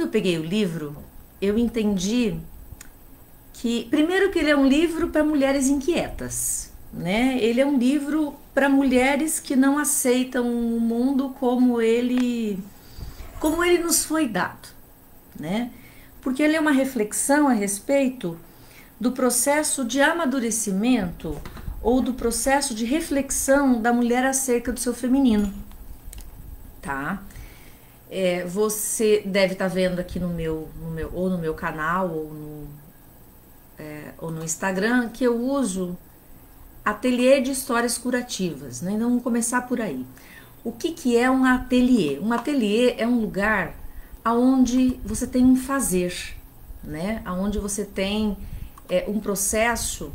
eu peguei o livro, eu entendi que, primeiro, que ele é um livro para mulheres inquietas, né? Ele é um livro para mulheres que não aceitam o mundo como ele nos foi dado, né? Porque ele é uma reflexão a respeito do processo de amadurecimento ou do processo de reflexão da mulher acerca do seu feminino, tá? Você deve estar vendo aqui ou no meu canal ou no Instagram que eu uso ateliê de histórias curativas, né? Então vamos começar por aí. O que é um ateliê? Um ateliê é um lugar onde você tem um fazer, né? Onde você tem um processo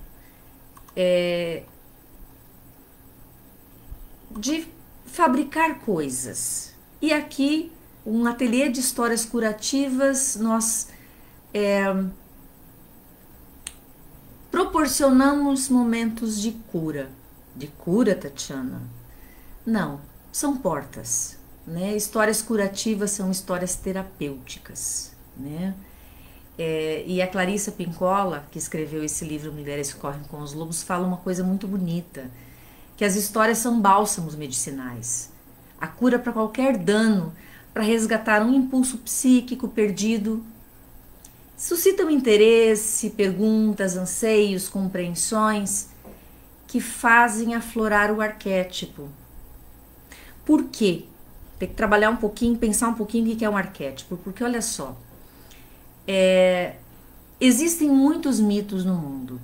de fabricar coisas. E aqui, um ateliê de histórias curativas, nós proporcionamos momentos de cura. De cura, Tatiana? Não, são portas, né? Histórias curativas são histórias terapêuticas, né? E a Clarissa Pinkola, que escreveu esse livro Mulheres que Correm com os Lobos, fala uma coisa muito bonita, que as histórias são bálsamos medicinais. A cura para qualquer dano, para resgatar um impulso psíquico perdido, suscitam interesse, perguntas, anseios, compreensões que fazem aflorar o arquétipo. Por quê? Tem que trabalhar um pouquinho, pensar um pouquinho o que é um arquétipo, porque olha só, existem muitos mitos no mundo.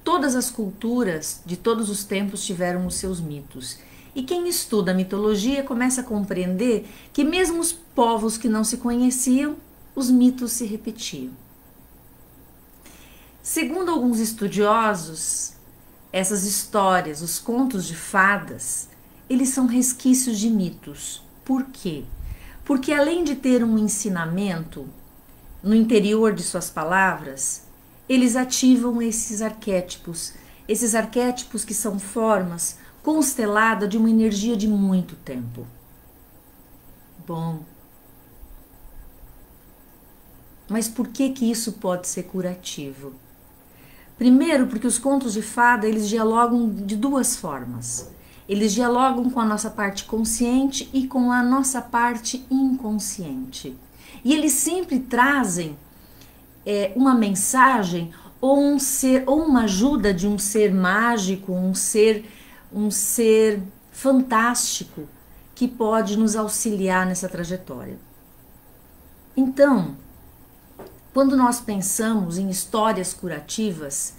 Todas as culturas de todos os tempos tiveram os seus mitos. E quem estuda a mitologia começa a compreender que mesmo os povos que não se conheciam, os mitos se repetiam. Segundo alguns estudiosos, essas histórias, os contos de fadas, eles são resquícios de mitos. Por quê? Porque além de ter um ensinamento no interior de suas palavras, eles ativam esses arquétipos que são formas consteladas de uma energia de muito tempo. Bom, mas por que isso pode ser curativo? Primeiro, porque os contos de fada, eles dialogam de duas formas. Eles dialogam com a nossa parte consciente e com a nossa parte inconsciente. E eles sempre trazem uma mensagem ou um ser, ou uma ajuda de um ser mágico, um ser fantástico que pode nos auxiliar nessa trajetória. Então, quando nós pensamos em histórias curativas,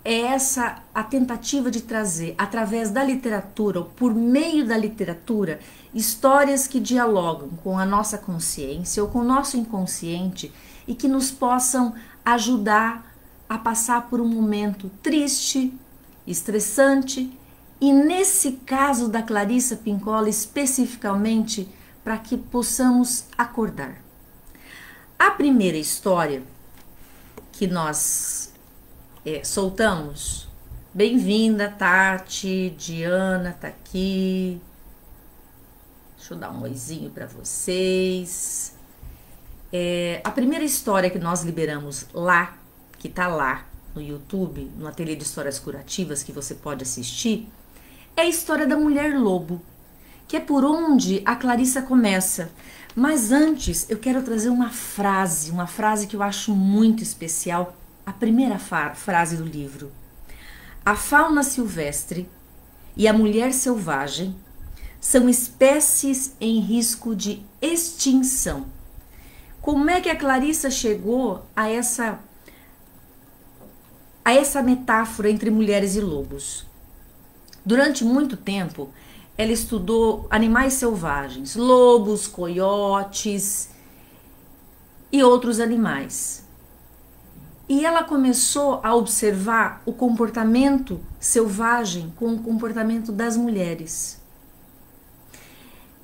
é essa a tentativa de trazer, através da literatura, ou por meio da literatura, histórias que dialogam com a nossa consciência ou com o nosso inconsciente e que nos possam ajudar a passar por um momento triste, estressante, e nesse caso da Clarissa Pinkola especificamente, para que possamos acordar. A primeira história que nós soltamos, bem-vinda Tati, Diana tá aqui, deixa eu dar um oizinho para vocês. A primeira história que nós liberamos lá, que tá lá no YouTube, no Ateliê de Histórias Curativas, que você pode assistir, é a história da mulher lobo, que é por onde a Clarissa começa. Mas antes, eu quero trazer uma frase que eu acho muito especial, a primeira frase do livro. A fauna silvestre e a mulher selvagem são espécies em risco de extinção. Como é que a Clarissa chegou a essa metáfora entre mulheres e lobos? Durante muito tempo, ela estudou animais selvagens, lobos, coiotes e outros animais. E ela começou a observar o comportamento selvagem com o comportamento das mulheres.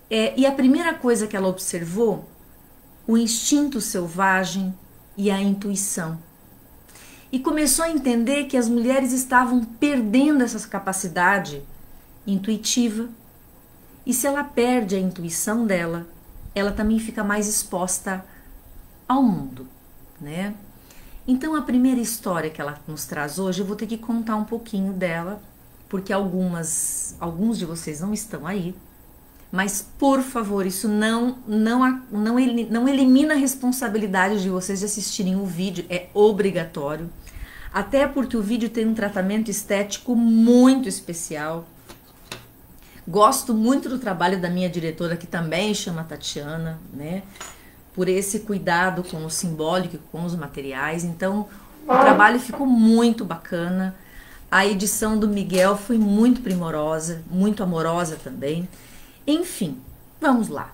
E a primeira coisa que ela observou, o instinto selvagem e a intuição. E começou a entender que as mulheres estavam perdendo essa capacidade intuitiva. E se ela perde a intuição dela, ela também fica mais exposta ao mundo, né? Então a primeira história que ela nos traz hoje, eu vou ter que contar um pouquinho dela, porque alguns de vocês não estão aí. Mas, por favor, isso não elimina a responsabilidade de vocês de assistirem o vídeo, é obrigatório. Até porque o vídeo tem um tratamento estético muito especial. Gosto muito do trabalho da minha diretora, que também chama Tatiana, né? Por esse cuidado com o simbólico, com os materiais. Então, o trabalho ficou muito bacana. A edição do Miguel foi muito primorosa, muito amorosa também. Enfim, vamos lá.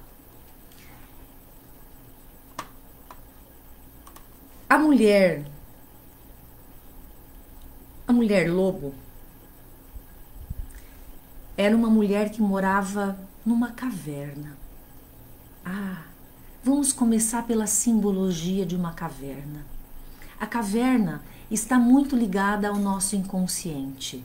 A mulher lobo era uma mulher que morava numa caverna. Vamos começar pela simbologia de uma caverna. A caverna está muito ligada ao nosso inconsciente.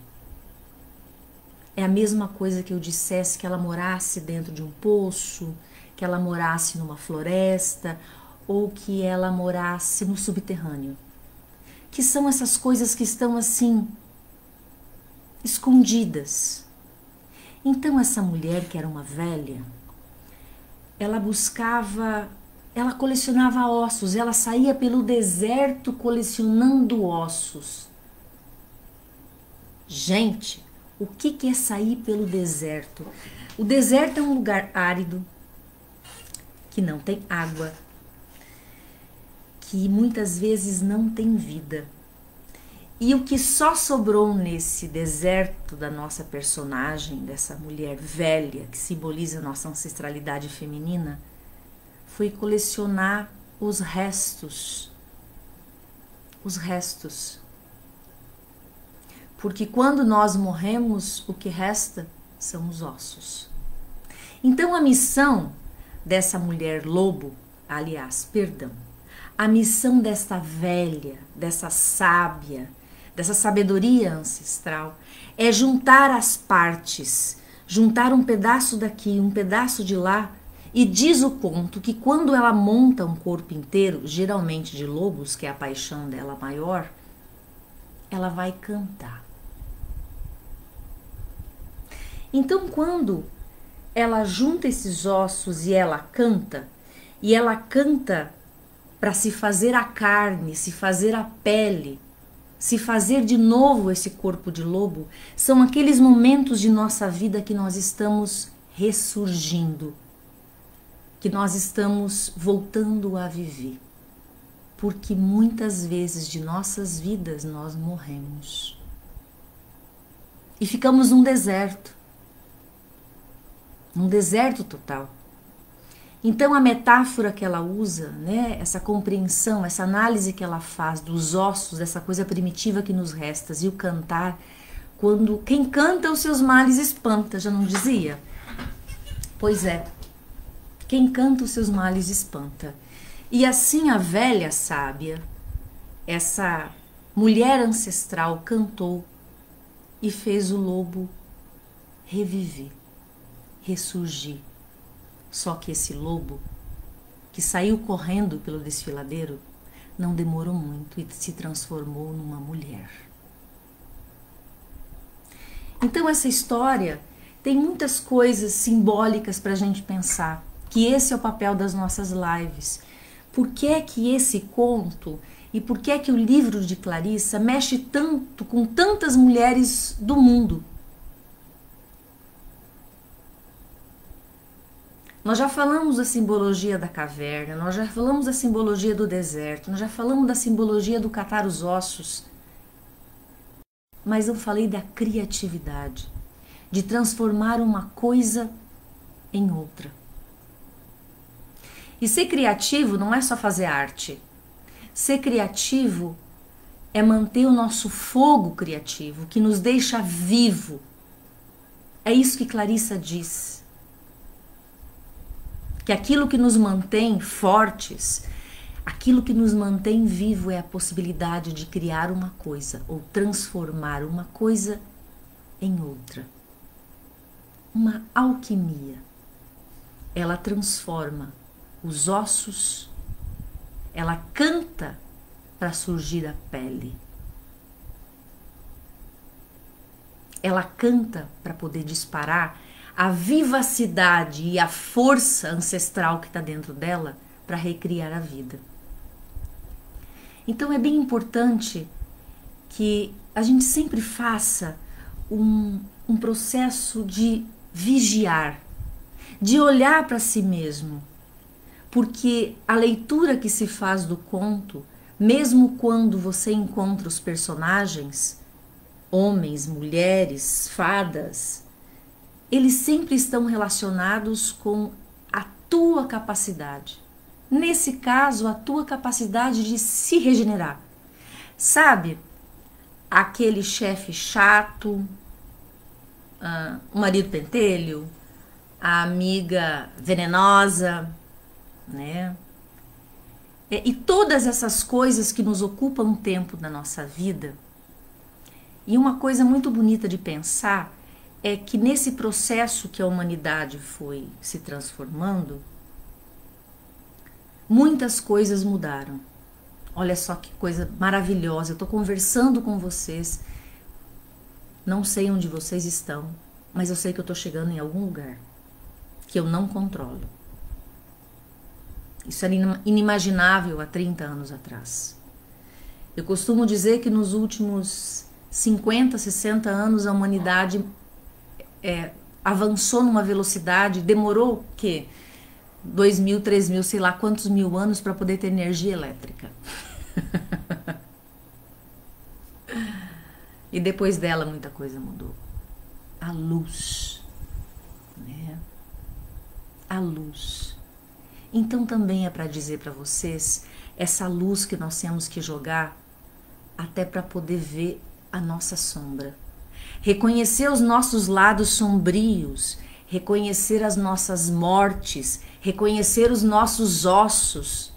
É a mesma coisa que eu dissesse que ela morasse dentro de um poço, que ela morasse numa floresta ou que ela morasse no subterrâneo. Que são essas coisas que estão assim, escondidas. Então essa mulher, que era uma velha, ela colecionava ossos, ela saía pelo deserto colecionando ossos. Gente, o que é sair pelo deserto? O deserto é um lugar árido, que não tem água, que muitas vezes não tem vida. E o que só sobrou nesse deserto da nossa personagem, dessa mulher velha, que simboliza a nossa ancestralidade feminina, foi colecionar os restos. Os restos. Porque quando nós morremos, o que resta são os ossos. Então a missão dessa mulher lobo, a missão desta velha, dessa sábia, dessa sabedoria ancestral, é juntar as partes, juntar um pedaço daqui, um pedaço de lá, e diz o conto que quando ela monta um corpo inteiro, geralmente de lobos, que é a paixão dela maior, ela vai cantar. Então, quando ela junta esses ossos e ela canta para se fazer a carne, se fazer a pele, se fazer de novo esse corpo de lobo, são aqueles momentos de nossa vida que nós estamos ressurgindo, que nós estamos voltando a viver. Porque muitas vezes de nossas vidas nós morremos. E ficamos num deserto total. Então a metáfora que ela usa, né, essa compreensão, essa análise que ela faz dos ossos, dessa coisa primitiva que nos resta, e o cantar, quando quem canta os seus males espanta, já não dizia? Pois é, quem canta os seus males espanta. E assim a velha sábia, essa mulher ancestral, cantou e fez o lobo reviver, ressurgir. Só que esse lobo, que saiu correndo pelo desfiladeiro, não demorou muito e se transformou numa mulher. Então essa história tem muitas coisas simbólicas para a gente pensar, que esse é o papel das nossas lives. Por que é que esse conto e por que é que o livro de Clarissa mexe tanto com tantas mulheres do mundo? Nós já falamos da simbologia da caverna, nós já falamos da simbologia do deserto, nós já falamos da simbologia do catar os ossos. Mas eu falei da criatividade, de transformar uma coisa em outra. E ser criativo não é só fazer arte. Ser criativo é manter o nosso fogo criativo, que nos deixa vivo. É isso que Clarissa diz. Que aquilo que nos mantém fortes, aquilo que nos mantém vivo é a possibilidade de criar uma coisa ou transformar uma coisa em outra. Uma alquimia. Ela transforma os ossos ela canta para surgir a pele. Ela canta para poder disparar a vivacidade e a força ancestral que está dentro dela para recriar a vida. Então é bem importante que a gente sempre faça um processo de vigiar, de olhar para si mesmo, porque a leitura que se faz do conto, mesmo quando você encontra os personagens, homens, mulheres, fadas, eles sempre estão relacionados com a tua capacidade. Nesse caso, a tua capacidade de se regenerar. Sabe, aquele chefe chato, o marido pentelho, a amiga venenosa, né? E todas essas coisas que nos ocupam um tempo da nossa vida. E uma coisa muito bonita de pensar é que nesse processo que a humanidade foi se transformando, muitas coisas mudaram. Olha só que coisa maravilhosa. Eu estou conversando com vocês. Não sei onde vocês estão, mas eu sei que eu estou chegando em algum lugar que eu não controlo. Isso era inimaginável há 30 anos atrás. Eu costumo dizer que nos últimos 50, 60 anos a humanidade avançou numa velocidade, demorou o quê? 2.000, 3.000, sei lá quantos mil anos para poder ter energia elétrica. E depois dela muita coisa mudou. A luz, né? A luz. Então também é para dizer para vocês essa luz que nós temos que jogar até para poder ver a nossa sombra. Reconhecer os nossos lados sombrios, reconhecer as nossas mortes, reconhecer os nossos ossos,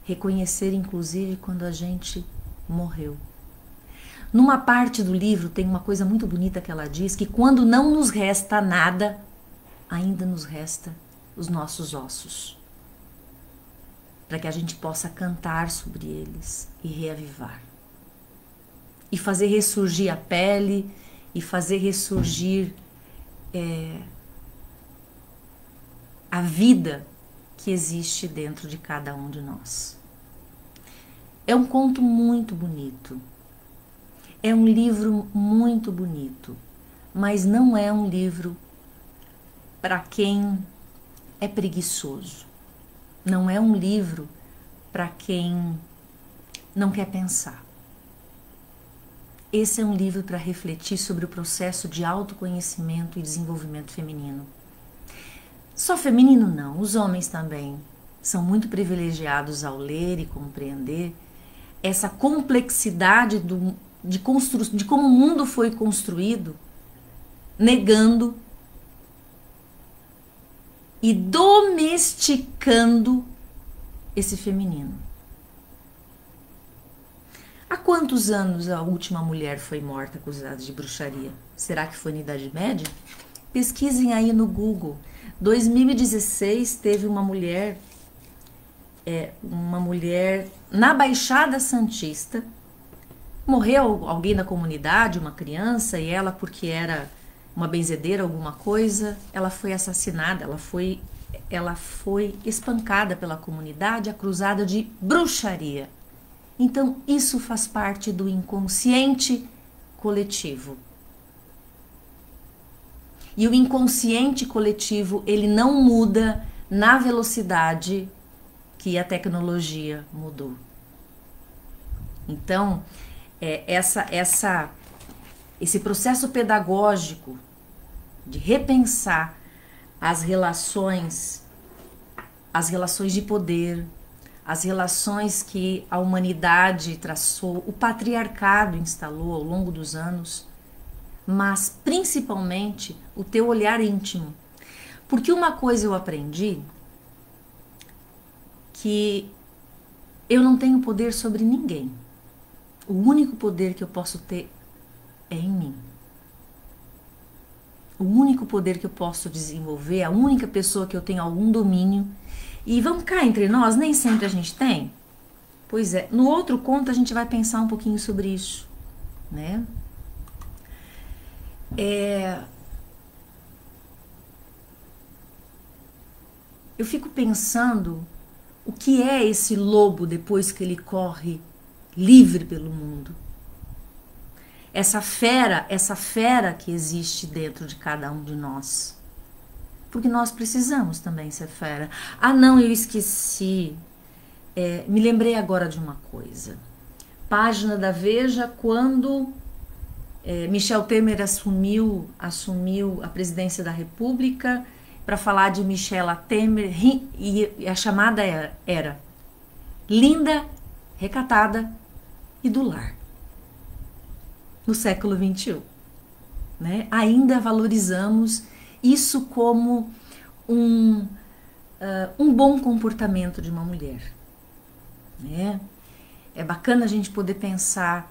reconhecer inclusive quando a gente morreu. Numa parte do livro tem uma coisa muito bonita que ela diz, que quando não nos resta nada, ainda nos resta os nossos ossos, para que a gente possa cantar sobre eles e reavivar. E fazer ressurgir a pele, e fazer ressurgir a vida que existe dentro de cada um de nós. É um conto muito bonito. É um livro muito bonito, mas não é um livro para quem é preguiçoso. Não é um livro para quem não quer pensar. Esse é um livro para refletir sobre o processo de autoconhecimento e desenvolvimento feminino. Só feminino não, os homens também são muito privilegiados ao ler e compreender essa complexidade de como o mundo foi construído, negando e domesticando esse feminino. Há quantos anos a última mulher foi morta acusada de bruxaria? Será que foi na Idade Média? Pesquisem aí no Google. 2016 teve uma mulher na Baixada Santista. Morreu alguém da comunidade, uma criança, e ela, porque era uma benzedeira, alguma coisa, ela foi assassinada, ela foi espancada pela comunidade, acusada de bruxaria. Então, isso faz parte do inconsciente coletivo. E o inconsciente coletivo, ele não muda na velocidade que a tecnologia mudou. Então, esse processo pedagógico de repensar as relações de poder, as relações que a humanidade traçou, o patriarcado instalou ao longo dos anos, mas principalmente o teu olhar íntimo. Porque uma coisa eu aprendi, que eu não tenho poder sobre ninguém. O único poder que eu posso ter é em mim. O único poder que eu posso desenvolver, a única pessoa que eu tenho algum domínio E vamos cá entre nós, nem sempre a gente tem. Pois é, no outro conto a gente vai pensar um pouquinho sobre isso, né? Eu fico pensando o que é esse lobo depois que ele corre livre pelo mundo. Essa fera que existe dentro de cada um de nós. Porque nós precisamos também ser fera. Ah, não, eu esqueci. Me lembrei agora de uma coisa. Página da Veja, quando Michel Temer assumiu a presidência da República, para falar de Michela Temer, e a chamada era linda, recatada e do lar. No século XXI. Né? Ainda valorizamos isso como um bom comportamento de uma mulher. Né? É bacana a gente poder pensar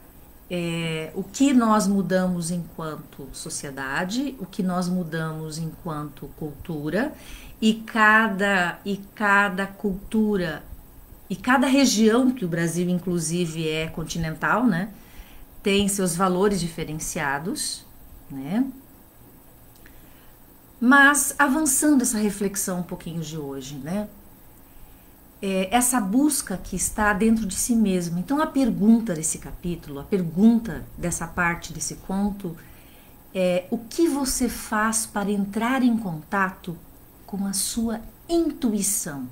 o que nós mudamos enquanto sociedade, o que nós mudamos enquanto cultura, e cada cultura e cada região, que o Brasil inclusive é continental, né, tem seus valores diferenciados, né? Mas avançando essa reflexão um pouquinho de hoje, né? Essa busca que está dentro de si mesmo. Então a pergunta desse capítulo, a pergunta dessa parte desse conto é: o que você faz para entrar em contato com a sua intuição,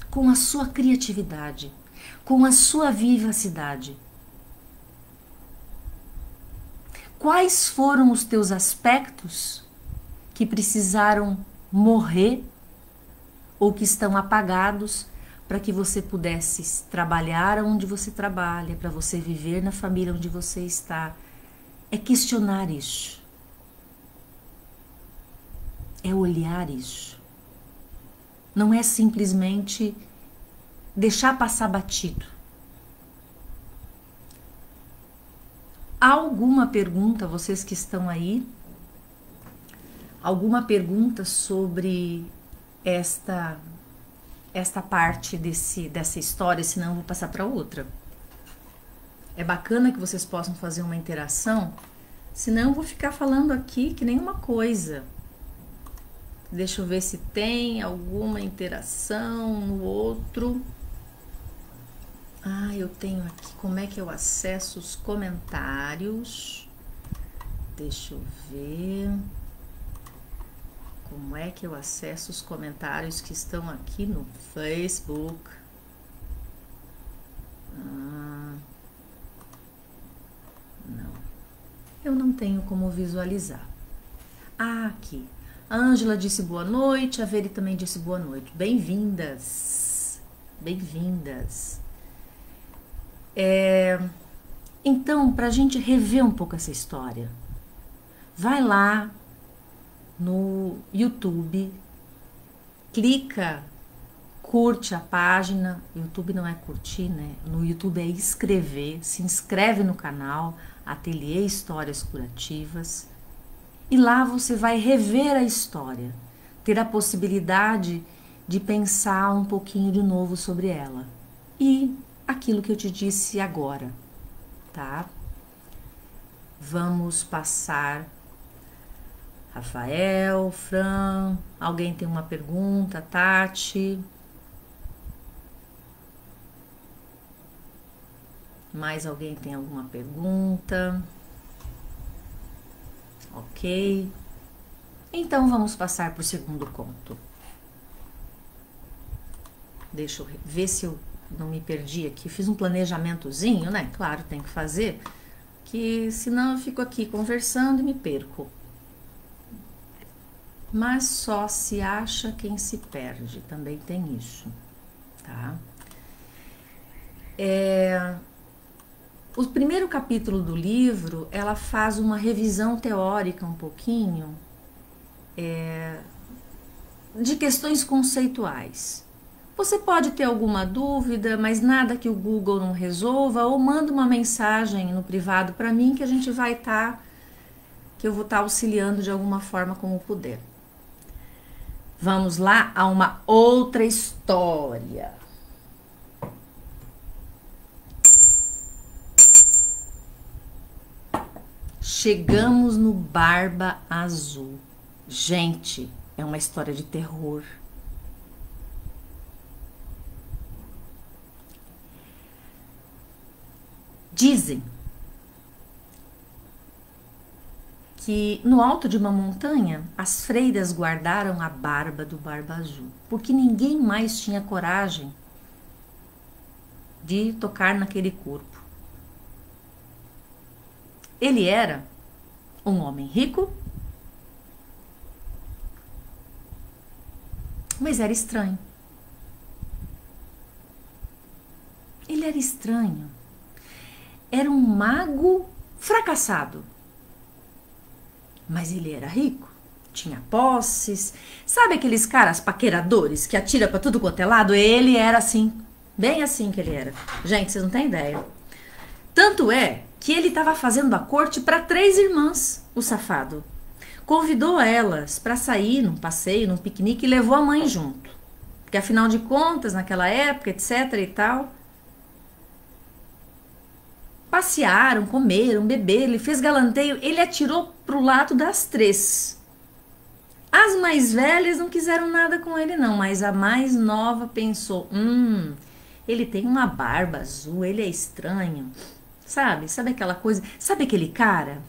com a sua criatividade, com a sua vivacidade? Quais foram os teus aspectos que precisaram morrer ou que estão apagados para que você pudesse trabalhar onde você trabalha, para você viver na família onde você está? É questionar isso. É olhar isso. Não é simplesmente deixar passar batido. Há alguma pergunta, vocês que estão aí? Alguma pergunta sobre esta parte dessa história? Senão eu vou passar para outra. É bacana que vocês possam fazer uma interação, senão eu vou ficar falando aqui que nem uma coisa. Deixa eu ver se tem alguma interação no outro. Ah, eu tenho aqui. Como é que eu acesso os comentários? Deixa eu ver. Como é que eu acesso os comentários que estão aqui no Facebook? Não. Eu não tenho como visualizar. Aqui. A Ângela disse boa noite. A Veri também disse boa noite. Bem-vindas. Bem-vindas. Então, para a gente rever um pouco essa história, vai lá no YouTube, clica, curte a página. YouTube não é curtir, né? No YouTube é inscrever. Se inscreve no canal Ateliê Histórias Curativas, e lá você vai rever a história, ter a possibilidade de pensar um pouquinho de novo sobre ela. E aquilo que eu te disse agora, tá? Vamos passar. Rafael, Fran, alguém tem uma pergunta? Tati? Mais alguém tem alguma pergunta? Ok. Então vamos passar para o segundo conto. Deixa eu ver se eu não me perdi aqui. Fiz um planejamentozinho, né? Claro, tem que fazer, que senão eu fico aqui conversando e me perco. Mas só se acha quem se perde, também tem isso, tá? O primeiro capítulo do livro, ela faz uma revisão teórica um pouquinho de questões conceituais. Você pode ter alguma dúvida, mas nada que o Google não resolva, ou manda uma mensagem no privado para mim que a gente vai que eu vou estar auxiliando de alguma forma como puder. Vamos lá a uma outra história. Chegamos no Barba Azul. Gente, é uma história de terror. Dizem que no alto de uma montanha as freiras guardaram a barba do Barba Azul, porque ninguém mais tinha coragem de tocar naquele corpo. Ele era um homem rico, mas era estranho. Ele era estranho. Era um mago fracassado. Mas ele era rico, tinha posses. Sabe aqueles caras paqueradores que atira pra tudo quanto é lado? Ele era assim, bem assim que ele era. Gente, vocês não têm ideia. Tanto é que ele estava fazendo a corte para 3 irmãs, o safado. Convidou elas para sair num passeio, num piquenique e levou a mãe junto. Porque afinal de contas, naquela época, etc e tal, passearam, comeram, beberam, ele fez galanteio, ele atirou pro lado das 3. As mais velhas não quiseram nada com ele não, mas a mais nova pensou, ele tem uma barba azul, ele é estranho, sabe aquela coisa, sabe aquele cara?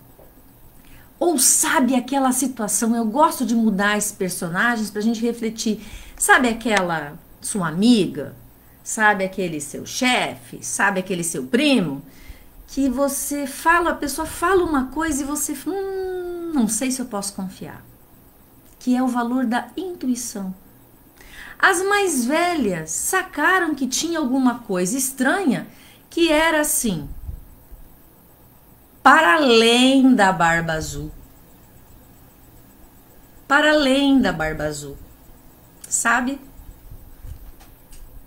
Ou sabe aquela situação, eu gosto de mudar esses personagens pra gente refletir, sabe aquela sua amiga, sabe aquele seu chefe, sabe aquele seu primo, que você fala, a pessoa fala uma coisa e você, não sei se eu posso confiar, que é o valor da intuição. As mais velhas sacaram que tinha alguma coisa estranha, que era assim, para além da barba azul. Para além da barba azul. Sabe?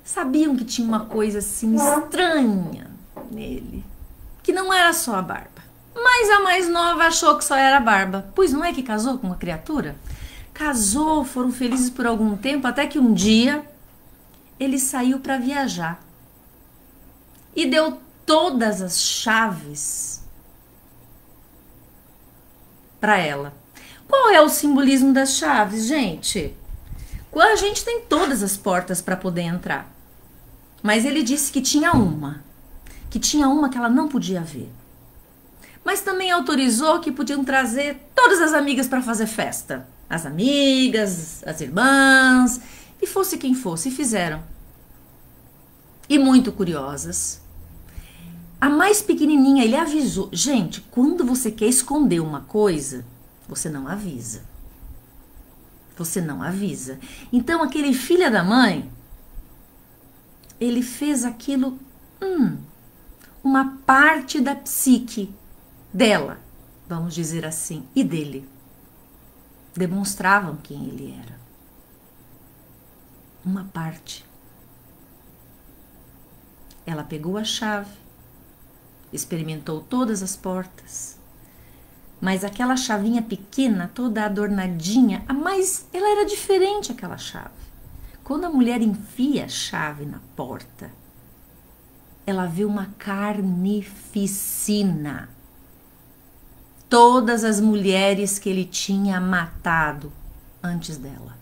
Sabiam que tinha uma coisa assim estranha nele. Que não era só a barba. Mas a mais nova achou que só era a barba. Pois não é que casou com uma criatura? Casou, foram felizes por algum tempo, até que um dia ele saiu para viajar. E deu todas as chaves para ela. Qual é o simbolismo das chaves, gente? A gente tem todas as portas para poder entrar. Mas ele disse que tinha uma que ela não podia ver. Mas também autorizou que podiam trazer todas as amigas para fazer festa. As amigas, as irmãs, e fosse quem fosse, e fizeram. E muito curiosas. A mais pequenininha, ele avisou. Gente, quando você quer esconder uma coisa, você não avisa. Você não avisa. Então, aquele filho da mãe, ele fez aquilo, uma parte da psique dela, vamos dizer assim, e dele. Demonstravam quem ele era. Uma parte. Ela pegou a chave, experimentou todas as portas, mas aquela chavinha pequena, toda adornadinha, ela era diferente, aquela chave. Quando a mulher enfia a chave na porta, ela vê uma carnificina. Todas as mulheres que ele tinha matado antes dela.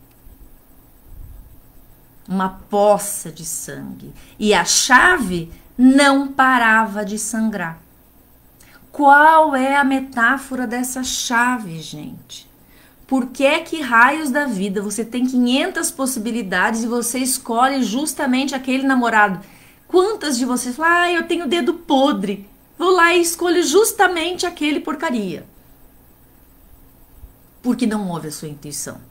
Uma poça de sangue. E a chave não parava de sangrar. Qual é a metáfora dessa chave, gente? Por que raios da vida você tem 500 possibilidades e você escolhe justamente aquele namorado? Quantas de vocês falam, eu tenho dedo podre, vou lá e escolho justamente aquele porcaria? Porque não ouve a sua intuição.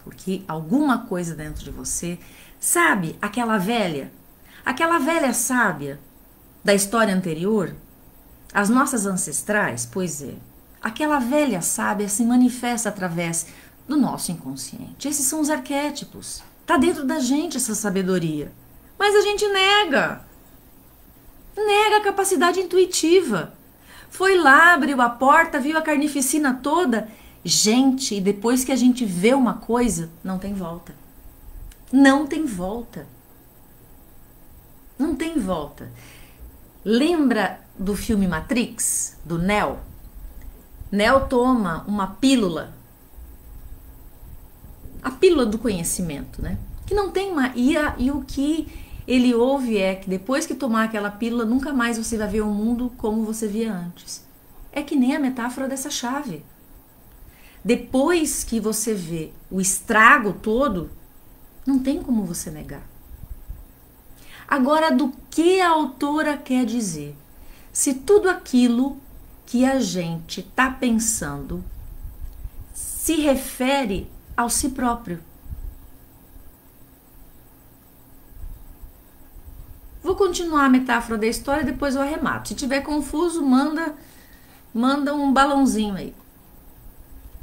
Porque alguma coisa dentro de você, sabe aquela velha sábia da história anterior, as nossas ancestrais, pois é, aquela velha sábia se manifesta através do nosso inconsciente. Esses são os arquétipos. Tá dentro da gente essa sabedoria. Mas a gente nega. Nega a capacidade intuitiva. Foi lá, abriu a porta, viu a carnificina toda Gente, e depois que a gente vê uma coisa, não tem volta. Não tem volta. Não tem volta. Lembra do filme Matrix, do Neo? Neo toma uma pílula, a pílula do conhecimento, né? Que não tem mais. E o que ele ouve é que depois que tomar aquela pílula, nunca mais você vai ver o mundo como você via antes. É que nem a metáfora dessa chave. Depois que você vê o estrago todo, não tem como você negar. Agora, do que a autora quer dizer? Se tudo aquilo que a gente está pensando se refere ao si próprio. Vou continuar a metáfora da história, depois eu arremato. Se tiver confuso, manda um balãozinho aí.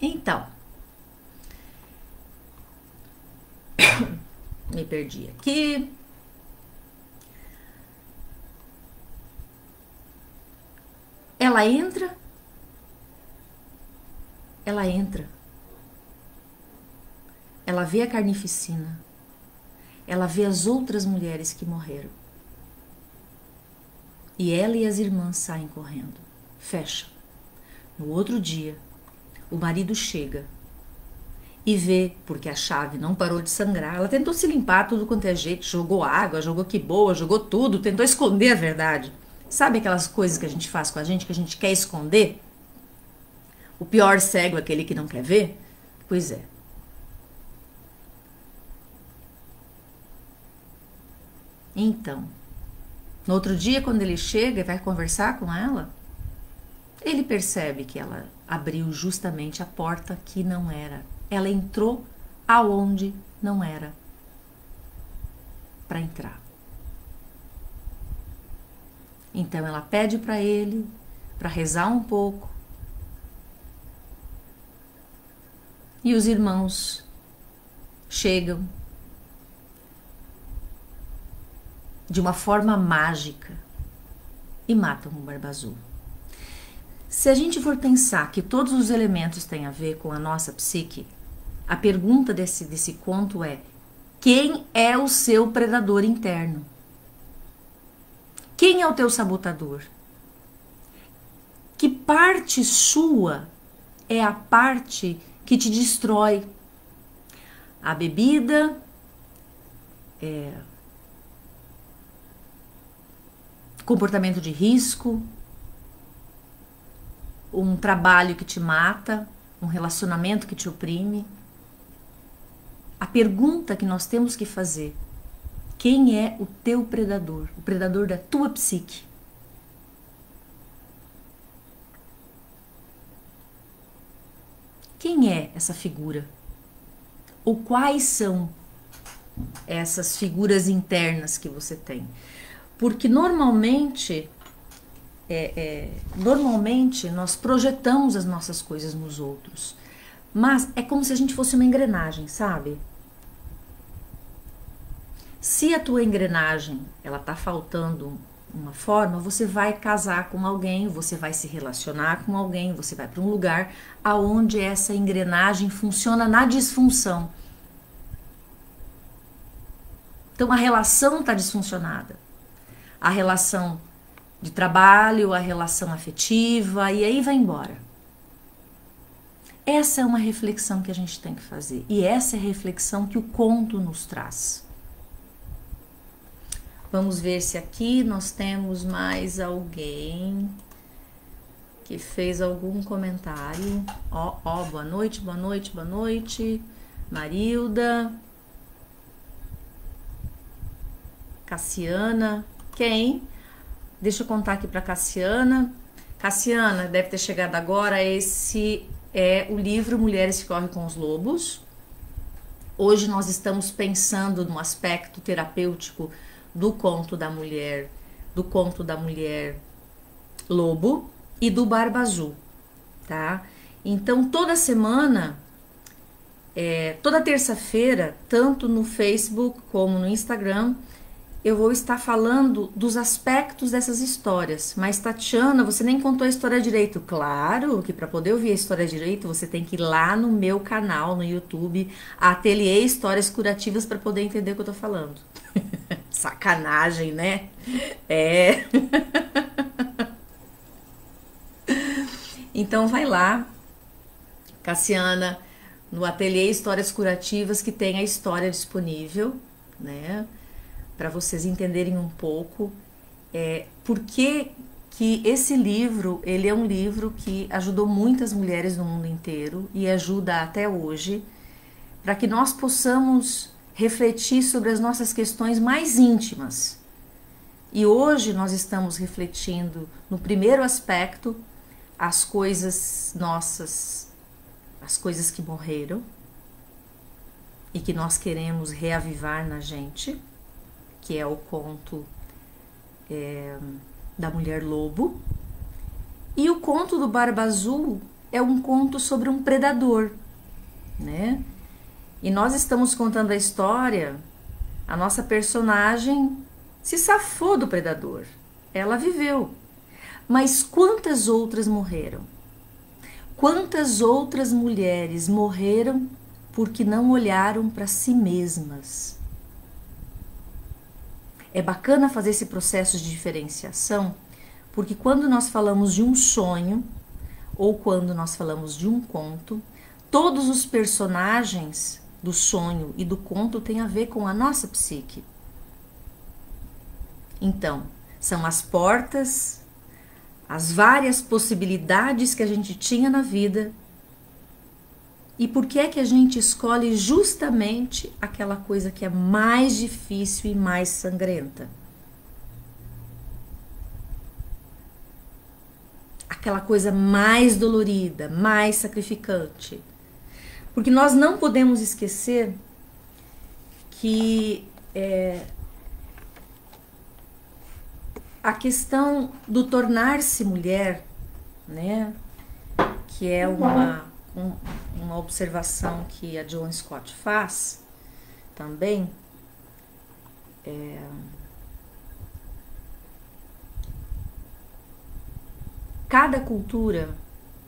Então, me perdi aqui. Ela entra. Ela vê a carnificina. Ela vê as outras mulheres que morreram. E ela e as irmãs saem correndo. Fecha. No outro dia, o marido chega e vê, porque a chave não parou de sangrar. Ela tentou se limpar tudo quanto é jeito, jogou água, jogou que boa, jogou tudo, tentou esconder a verdade. Sabe aquelas coisas que a gente faz com a gente, que a gente quer esconder? O pior cego é aquele que não quer ver? Pois é. Então, no outro dia, quando ele chega e vai conversar com ela, ele percebe que ela abriu justamente a porta que não era. Ela entrou aonde não era para entrar. Então ela pede para ele para rezar um pouco. E os irmãos chegam de uma forma mágica e matam o Barba Azul. Se a gente for pensar que todos os elementos têm a ver com a nossa psique, a pergunta desse conto é: quem é o seu predador interno? Quem é o teu sabotador? Que parte sua é a parte que te destrói? A bebida, comportamento de risco, um trabalho que te mata, um relacionamento que te oprime. A pergunta que nós temos que fazer: quem é o teu predador? O predador da tua psique. Quem é essa figura? Ou quais são essas figuras internas que você tem? Porque normalmente nós projetamos as nossas coisas nos outros. Mas é como se a gente fosse uma engrenagem, sabe? Se a tua engrenagem ela tá faltando uma forma, você vai casar com alguém, você vai se relacionar com alguém, você vai para um lugar aonde essa engrenagem funciona na disfunção. Então a relação está disfuncionada. A relação de trabalho, a relação afetiva, e aí vai embora. Essa é uma reflexão que a gente tem que fazer. E essa é a reflexão que o conto nos traz. Vamos ver se aqui nós temos mais alguém que fez algum comentário. Boa noite, boa noite, boa noite. Marilda. Cassiana. Quem? Deixa eu contar aqui para Cassiana. Cassiana, deve ter chegado agora. Esse é o livro Mulheres que Correm com os Lobos. Hoje nós estamos pensando no aspecto terapêutico do conto da mulher lobo e do Barba Azul, tá? Então toda semana, toda terça-feira, tanto no Facebook como no Instagram, eu vou estar falando dos aspectos dessas histórias. Mas, Tatiana, você nem contou a história direito. Claro que para poder ouvir a história direito, você tem que ir lá no meu canal, no YouTube, Ateliê Histórias Curativas, para poder entender o que eu tô falando. Sacanagem, né? É. Então vai lá, Cassiana, no Ateliê Histórias Curativas, que tem a história disponível, né? Para vocês entenderem um pouco por que esse livro, ele é um livro que ajudou muitas mulheres no mundo inteiro e ajuda até hoje, para que nós possamos refletir sobre as nossas questões mais íntimas. E hoje nós estamos refletindo no primeiro aspecto, as coisas nossas, as coisas que morreram e que nós queremos reavivar na gente, que é o conto da Mulher Lobo. E o conto do Barba Azul é um conto sobre um predador, né? E nós estamos contando a história, a nossa personagem se safou do predador, ela viveu. Mas quantas outras morreram? Quantas outras mulheres morreram porque não olharam para si mesmas? É bacana fazer esse processo de diferenciação, porque quando nós falamos de um sonho, ou quando nós falamos de um conto, todos os personagens do sonho e do conto têm a ver com a nossa psique. Então, são as portas, as várias possibilidades que a gente tinha na vida. E por que é que a gente escolhe justamente aquela coisa que é mais difícil e mais sangrenta? Aquela coisa mais dolorida, mais sacrificante. Porque nós não podemos esquecer que a questão do tornar-se mulher, né, que é uma observação que a Joan Scott faz também, cada cultura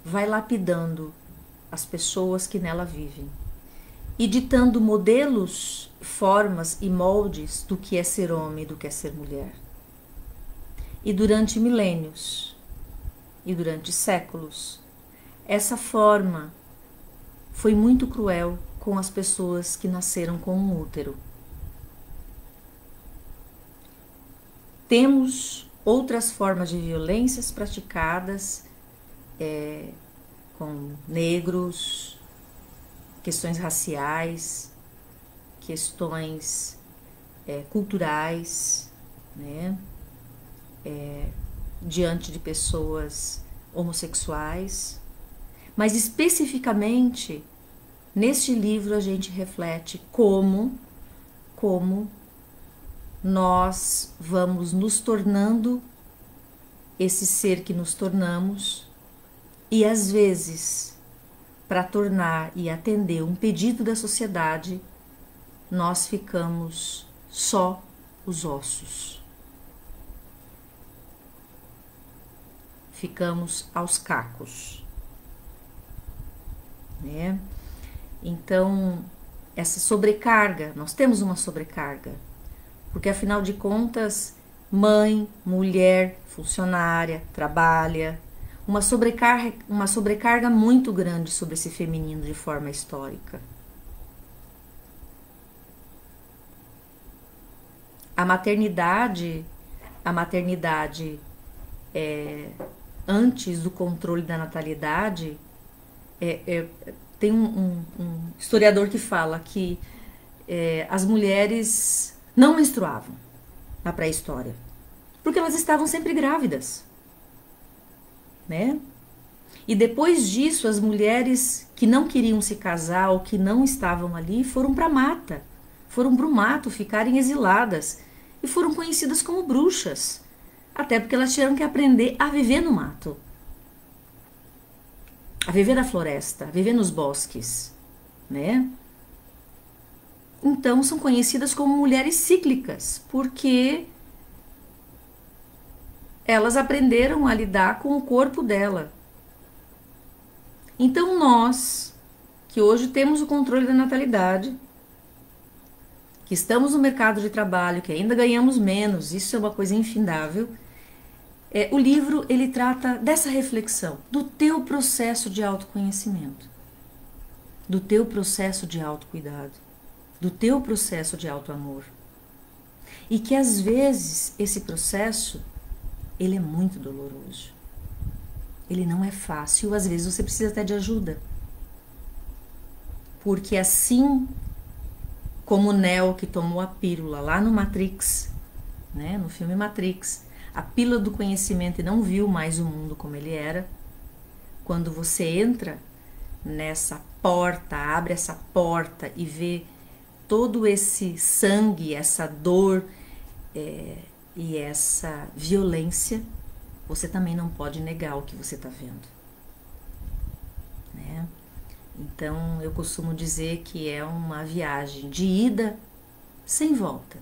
vai lapidando as pessoas que nela vivem e ditando modelos, formas e moldes do que é ser homem e do que é ser mulher. E durante milênios e durante séculos, essa forma foi muito cruel com as pessoas que nasceram com um útero. Temos outras formas de violências praticadas com negros, questões raciais, questões culturais, né? Diante de pessoas homossexuais, mas especificamente neste livro a gente reflete como nós vamos nos tornando esse ser que nos tornamos, e às vezes, para tornar e atender um pedido da sociedade, nós ficamos só os ossos. Ficamos aos cacos, né? Então, essa sobrecarga, nós temos uma sobrecarga, porque afinal de contas, mãe, mulher, funcionária, trabalha, uma sobrecarga muito grande sobre esse feminino de forma histórica. A maternidade antes do controle da natalidade, tem um historiador que fala que as mulheres não menstruavam na pré-história, porque elas estavam sempre grávidas, né? E depois disso, as mulheres que não queriam se casar ou que não estavam ali foram para a mata, foram para o mato, ficarem exiladas e foram conhecidas como bruxas. Até porque elas tiveram que aprender a viver no mato, a viver na floresta, a viver nos bosques, né? então são conhecidas como mulheres cíclicas, porque elas aprenderam a lidar com o corpo dela. Então nós, que hoje temos o controle da natalidade, que estamos no mercado de trabalho, que ainda ganhamos menos, isso é uma coisa infindável, o livro ele trata dessa reflexão, do teu processo de autoconhecimento, do teu processo de autocuidado, do teu processo de autoamor. E que às vezes esse processo, ele é muito doloroso. Ele não é fácil, às vezes você precisa até de ajuda. Porque assim como o Neo que tomou a pílula lá no Matrix, né, no filme Matrix, a pílula do conhecimento e não viu mais o mundo como ele era, quando você entra nessa porta, abre essa porta e vê todo esse sangue, essa dor e essa violência, você também não pode negar o que você está vendo, né? Então eu costumo dizer que é uma viagem de ida sem volta.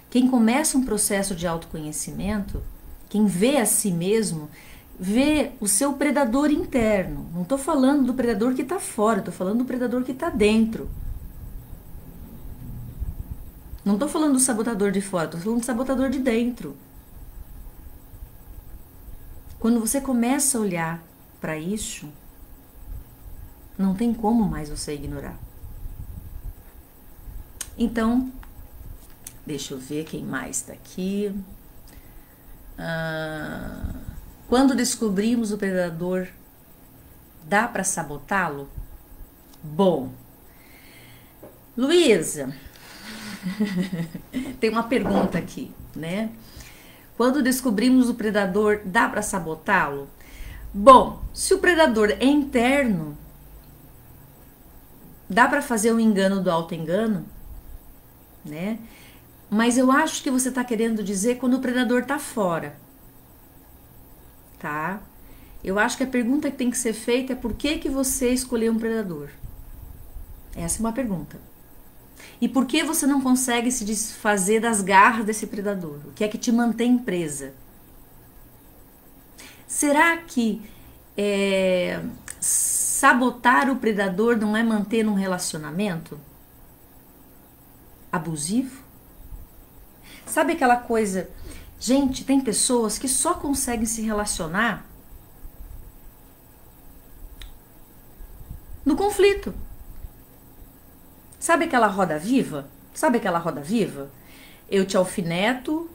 Quem começa um processo de autoconhecimento, quem vê a si mesmo, vê o seu predador interno. Não estou falando do predador que está fora, estou falando do predador que está dentro. Não estou falando do sabotador de fora, estou falando do sabotador de dentro. Quando você começa a olhar para isso, não tem como mais você ignorar. Então, deixa eu ver quem mais está aqui. Quando descobrimos o predador, dá para sabotá-lo? Bom, Luísa, tem uma pergunta aqui, né? Quando descobrimos o predador, dá para sabotá-lo? Bom, se o predador é interno, dá para fazer o engano do auto-engano, né? Mas eu acho que você está querendo dizer quando o predador está fora, tá? Eu acho que a pergunta que tem que ser feita é por que você escolheu um predador? Essa é uma pergunta. E por que você não consegue se desfazer das garras desse predador? O que é que te mantém presa? Será que sabotar o predador não é manter um relacionamento abusivo? Sabe aquela coisa... Gente, tem pessoas que só conseguem se relacionar no conflito. Sabe aquela roda viva? Sabe aquela roda viva? Eu te alfineto,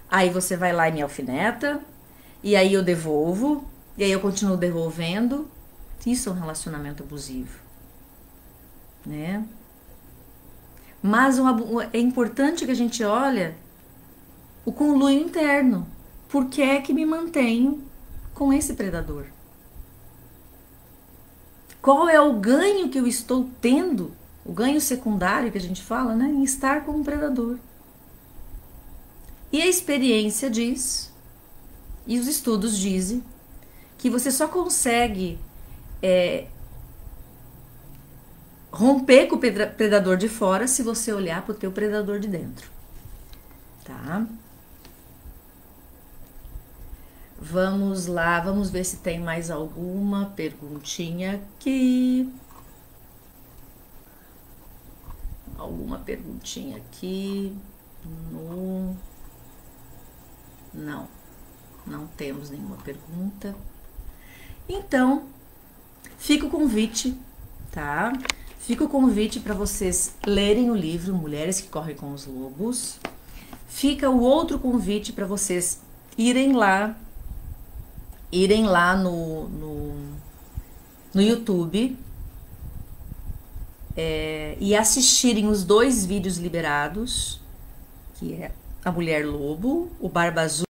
aí você vai lá e me alfineta, e aí eu devolvo, e aí eu continuo devolvendo. Isso é um relacionamento abusivo, né? Mas é importante que a gente olhe o conluio interno. Por que é que me mantenho com esse predador? Qual é o ganho que eu estou tendo? O ganho secundário que a gente fala, né? Em estar com um predador. E a experiência diz, e os estudos dizem, que você só consegue romper com o predador de fora se você olhar para o teu predador de dentro. Tá? Vamos lá, vamos ver se tem mais alguma perguntinha aqui. Alguma perguntinha aqui? Não temos nenhuma pergunta. Então, fica o convite, tá? Fica o convite para vocês lerem o livro Mulheres que Correm com os Lobos. Fica o outro convite para vocês irem lá no YouTube e assistirem os 2 vídeos liberados, que é a Mulher Lobo, o Barba Azul